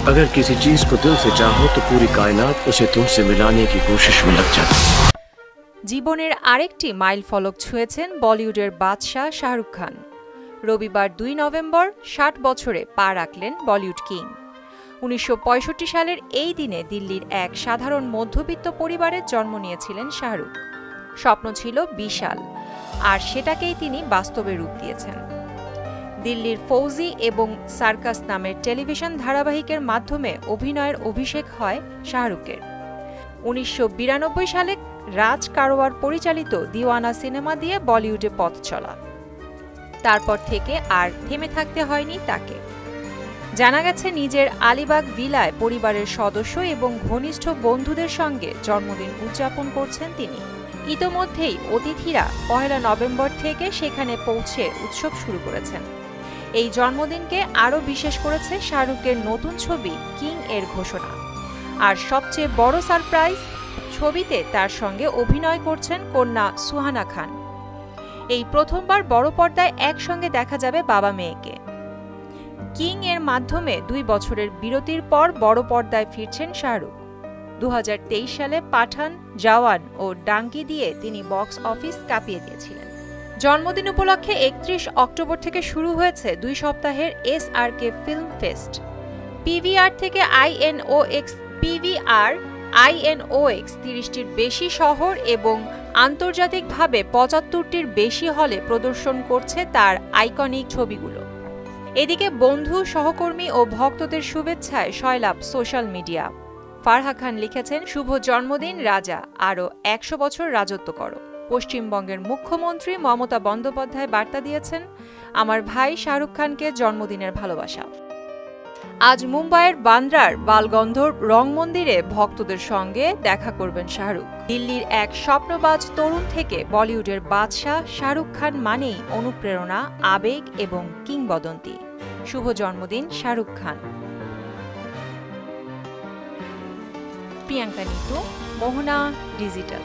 अगर किसी चीज को दिल से चाहो तो पूरी कायनात उसे तुमसे मिलाने की कोशिश में लग जाती। জীবনের আরেকটি মাইল ফলক ছুঁয়েছেন বলিউডের বাদশা শাহরুখ খান। রবিবার ২ নভেম্বর ৬০ বছরে পা রাখলেন বলিউড কিং। ১৯৬৫ সালের এই দিনে দিল্লির এক সাধারণ মধ্যবিত্ত পরিবারে জন্ম নিয়েছিলেন শাহরুখ। স্বপ্ন ছিল বিশাল, আর সেটাকেই তিনি বাস্তবে রূপ দিয়েছেন। দিল্লির ফৌজি এবং সার্কাস নামের টেলিভিশন ধারাবাহিকের মাধ্যমে অভিনয়ের অভিষেক হয় শাহরুখের। ১৯৯২ সালে রাজ কারওয়ার পরিচালিত দিওয়ানা সিনেমা দিয়ে বলিউডে পথ চলা। তারপর থেকে আর থেমে থাকতে হয়নি তাকে। জানা গেছে নিজের আলিবাগ ভিলায় পরিবারের সদস্য এবং ঘনিষ্ঠ বন্ধুদের সঙ্গে জন্মদিন উদযাপন করছেন তিনি। ইতোমধ্যেই অতিথিরা ১ নভেম্বর থেকে সেখানে পৌঁছে উৎসব শুরু করেছেন। এই জন্মদিনকে আরও বিশেষ করেছে শাহরুখের নতুন ছবি কিং এর ঘোষণা। আর সবচেয়ে বড় সারপ্রাইজ, ছবিতে তার সঙ্গে অভিনয় করছেন কন্যা সুহানা খান। এই প্রথমবার বড় পর্দায় একসঙ্গে দেখা যাবে বাবা মেয়েকে। কিং এর মাধ্যমে ২ বছরের বিরতির পর বড় পর্দায় ফিরছেন শাহরুখ। ২০২৩ সালে পাঠান, জওয়ান ও ডাঙ্কি দিয়ে তিনি বক্স অফিস কাঁপিয়ে দিয়েছিলেন। জন্মদিন উপলক্ষে ৩১ অক্টোবর থেকে শুরু হয়েছে ২ সপ্তাহের SRK ফিল্ম ফেস্ট। PVR থেকে INOX, PVR, INOX ৩০টির বেশি শহর এবং আন্তর্জাতিকভাবে ৭৫টির বেশি হলে প্রদর্শন করছে তার আইকনিক ছবিগুলো। এদিকে বন্ধু, সহকর্মী ও ভক্তদের শুভেচ্ছায় সয়লাব সোশ্যাল মিডিয়া। ফারহা খান লিখেছেন, শুভ জন্মদিন রাজা, আরও ১০০ বছর রাজত্ব করো। পশ্চিমবঙ্গের মুখ্যমন্ত্রী মমতা বন্দ্যোপাধ্যায় বার্তা দিয়েছেন, আমার ভাই শাহরুখ খানকে জন্মদিনের ভালোবাসা। আজ মুম্বাইয়ের বান্দ্রার বালগন্ধর রং মন্দিরে ভক্তদের সঙ্গে দেখা করবেন শাহরুখ। দিল্লির এক স্বপ্নবাজ তরুণ থেকে বলিউডের বাদশা শাহরুখ খান মানেই অনুপ্রেরণা, আবেগ এবং কিংবদন্তি। শুভ জন্মদিন শাহরুখ খান। প্রিয়াঙ্কা নিতু, মোহনা ডিজিটাল।